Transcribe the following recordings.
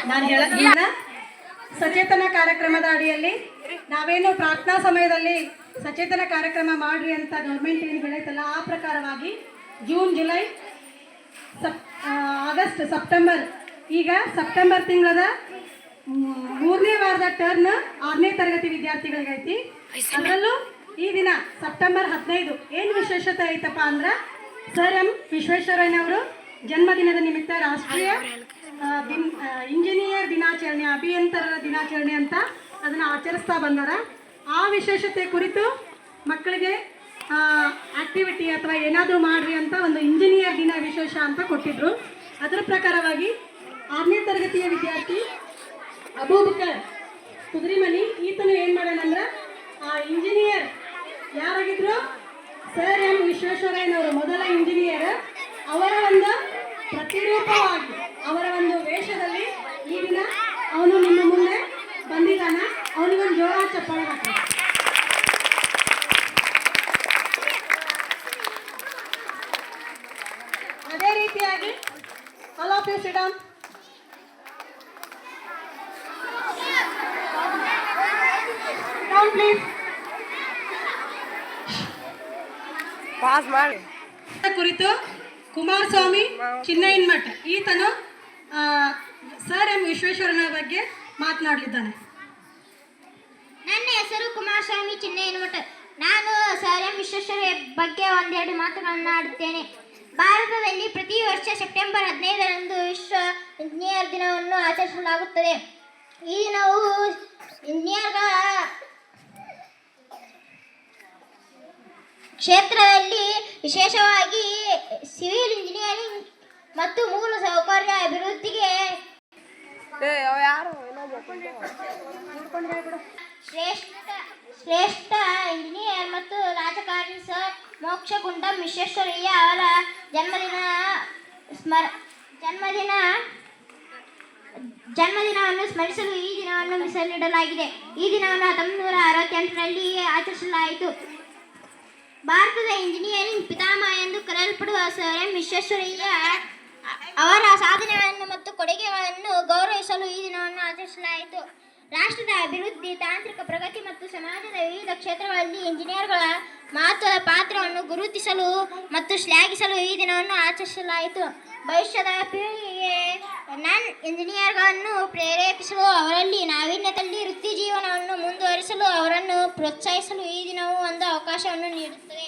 ನಾನು ಹೇಳೋದ್ರಿಂದ ಸಚೇತನ ಕಾರ್ಯಕ್ರಮದ ಅಡಿಯಲ್ಲಿ ನಾವೇನು ಪ್ರಾರ್ಥನಾ ಸಮಯದಲ್ಲಿ ಸಚೇತನ ಕಾರ್ಯಕ್ರಮ ಮಾಡ್ರಿ ಅಂತ ಗೌರ್ಮೆಂಟ್ ಏನು ಹೇಳೈತಲ್ಲ ಆ ಪ್ರಕಾರವಾಗಿ ಜೂನ್ ಜುಲೈ ಆಗಸ್ಟ್ ಸೆಪ್ಟೆಂಬರ್ ಈಗ ಸೆಪ್ಟೆಂಬರ್ ತಿಂಗಳದ 3ನೇ ವಾರದ ಟರ್ನ್ 6ನೇ ತರಗತಿ ವಿದ್ಯಾರ್ಥಿಗಳಿಗೈತಿ. ಅದರಲ್ಲೂ ಈ ದಿನ ಸೆಪ್ಟೆಂಬರ್ 15 ಏನು ವಿಶೇಷತೆ ಐತಪ್ಪ ಅಂದ್ರೆ ಸರ್ ಎಂ ವಿಶ್ವೇಶ್ವರಯ್ಯನವರು ಜನ್ಮದಿನದ ನಿಮಿತ್ತ ರಾಷ್ಟ್ರೀಯ ಇಂಜಿನಿಯರ್ ದಿನಾಚರಣೆ ಅಭಿಯಂತರರ ದಿನಾಚರಣೆ ಅಂತ ಅದನ್ನು ಆಚರಿಸ್ತಾ ಬಂದಾರ. ಆ ವಿಶೇಷತೆ ಕುರಿತು ಮಕ್ಕಳಿಗೆ ಆಕ್ಟಿವಿಟಿ ಅಥವಾ ಏನಾದರೂ ಮಾಡ್ರಿ ಅಂತ ಒಂದು ಇಂಜಿನಿಯರ್ ದಿನ ವಿಶೇಷ ಅಂತ ಕೊಟ್ಟಿದ್ರು. ಅದರ ಪ್ರಕಾರವಾಗಿ 6ನೇ ತರಗತಿಯ ವಿದ್ಯಾರ್ಥಿ ಅಬೂಬಕರ್ ಕುದುರಿಮನಿ ಈತನು ಏನು ಮಾಡ್ಯಾನಂದ್ರೆ ಆ ಇಂಜಿನಿಯರ್ ಯಾರಾಗಿದ್ರು ಸರ್ ಎಂ ವಿಶ್ವೇಶ್ವರಯ್ಯನವರು ಮೊದಲ ಇಂಜಿನಿಯರ್ ಅವರ ಒಂದು ಪ್ರತಿರೂಪವಾಗಿ ಅವರ ಒಂದು ವೇಷದಲ್ಲಿ ಈ ದಿನ ಅವನು ನಿಮ್ಮ ಮುಂದೆ ಬಂದಿದ್ದಾನ. ಅವನಿಗೊಂದು ಜೋರ ಚಪ್ಪಾಳೆ ಹಾಕಿ. ಅದೇ ರೀತಿಯಾಗಿ all of you sit down. Down please. Pass ಮಾಡಿ ಕುರಿತು ಕುಮಾರಸ್ವಾಮಿ ಚಿನ್ನಯ್ಯನಮಠ ಈತನು ಸರ್ ಎಂ ವಿಶ್ವೇಶ್ವರಯ್ಯನ ಬಗ್ಗೆ ಮಾತನಾಡಲಿದ್ದಾನೆ. ನನ್ನ ಹೆಸರು ಕುಮಾರಸ್ವಾಮಿ ಚಿನ್ನಯ್ಯನಮಠ. ನಾನು ಸರ್ ಎಂ ವಿಶ್ವೇಶ್ವರಯ್ಯ ಬಗ್ಗೆ ಒಂದೆರಡು ಮಾತುಗಳನ್ನು ಆಡುತ್ತೇನೆ. ಭಾರತದಲ್ಲಿ ಪ್ರತಿ ವರ್ಷ ಸೆಪ್ಟೆಂಬರ್ 15ರಂದು ವಿಶ್ವ ಇಂಜಿನಿಯರ್ ದಿನವನ್ನು ಆಚರಿಸಲಾಗುತ್ತದೆ. ಈ ದಿನವು ಇಂಜಿನಿಯರ್ಗಳ ಕ್ಷೇತ್ರದಲ್ಲಿ ವಿಶೇಷವಾಗಿ ಸಿವಿಲ್ ಇಂಜಿನಿಯರಿಂಗ್ ಮತ್ತು ಮೂಲ ಸೌಕರ್ಯ ಅಭಿವೃದ್ಧಿಗೆ ಶ್ರೇಷ್ಠ ಇಂಜಿನಿಯರ್ ಮತ್ತು ರಾಜಕಾರಣಿ ಸರ್ ಮೋಕ್ಷಗುಂಡಂ ವಿಶ್ವೇಶ್ವರಯ್ಯ ಅವರ ಜನ್ಮದಿನವನ್ನು ಸ್ಮರಿಸಲು ಈ ದಿನವನ್ನು ಮೀಸಲಿಡಲಾಗಿದೆ. ಈ ದಿನವನ್ನು 1968ರಲ್ಲಿ ಆಚರಿಸಲಾಯಿತು. ಭಾರತದ ಇಂಜಿನಿಯರಿಂಗ್ ಪಿತಾಮಹ ಎಂದು ಕರೆಯಲ್ಪಡುವ ಸರ್ ಎಂ ವಿಶ್ವೇಶ್ವರಯ್ಯ ಅವರ ಸಾಧನೆಗಳನ್ನು ಮತ್ತು ಕೊಡುಗೆಗಳನ್ನು ಗೌರವಿಸಲು ಈ ದಿನವನ್ನು ಆಚರಿಸಲಾಯಿತು. ರಾಷ್ಟ್ರದ ಅಭಿವೃದ್ಧಿ, ತಾಂತ್ರಿಕ ಪ್ರಗತಿ ಮತ್ತು ಸಮಾಜದ ವಿವಿಧ ಕ್ಷೇತ್ರಗಳಲ್ಲಿ ಇಂಜಿನಿಯರ್ಗಳ ಮಹತ್ವದ ಪಾತ್ರವನ್ನು ಗುರುತಿಸಲು ಮತ್ತು ಶ್ಲಾಘಿಸಲು ಈ ದಿನವನ್ನು ಆಚರಿಸಲಾಯಿತು. ಭವಿಷ್ಯದ ಪೀಳಿಗೆಗೆ ನಾನ್ ಇಂಜಿನಿಯರ್ಗಳನ್ನು ಪ್ರೇರೇಪಿಸಲು, ಅವರಲ್ಲಿ ನಾವೀನ್ಯತೆಯಲ್ಲಿ ವೃತ್ತಿ ಜೀವನವನ್ನು ಮುಂದುವರಿಸಲು ಅವರನ್ನು ಪ್ರೋತ್ಸಾಹಿಸಲು ಈ ದಿನವು ಒಂದು ಅವಕಾಶವನ್ನು ನೀಡುತ್ತದೆ.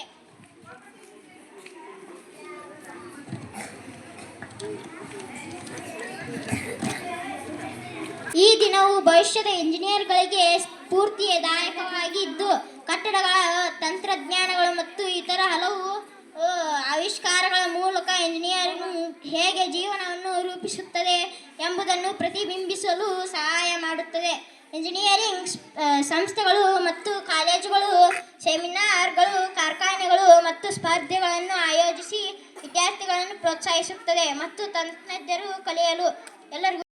ಈ ದಿನವು ಭವಿಷ್ಯದ ಇಂಜಿನಿಯರ್ಗಳಿಗೆ ಸ್ಫೂರ್ತಿದಾಯಕವಾಗಿದ್ದು, ಕಟ್ಟಡಗಳ ತಂತ್ರಜ್ಞಾನಗಳು ಮತ್ತು ಇತರ ಹಲವು ಆವಿಷ್ಕಾರಗಳ ಮೂಲಕ ಇಂಜಿನಿಯರಿಂಗ್ ಹೇಗೆ ಜೀವನವನ್ನು ರೂಪಿಸುತ್ತದೆ ಎಂಬುದನ್ನು ಪ್ರತಿಬಿಂಬಿಸಲು ಸಹಾಯ ಮಾಡುತ್ತದೆ. ಇಂಜಿನಿಯರಿಂಗ್ ಸಂಸ್ಥೆಗಳು ಮತ್ತು ಕಾಲೇಜುಗಳು ಸೆಮಿನಾರ್ಗಳು, ಕಾರ್ಖಾನೆಗಳು ಮತ್ತು ಸ್ಪರ್ಧೆಗಳನ್ನು ಆಯೋಜಿಸಿ ವಿದ್ಯಾರ್ಥಿಗಳನ್ನು ಪ್ರೋತ್ಸಾಹಿಸುತ್ತದೆ ಮತ್ತು ತಂತ್ರಜ್ಞರು ಕಲಿಯಲು ಎಲ್ಲರಿಗೂ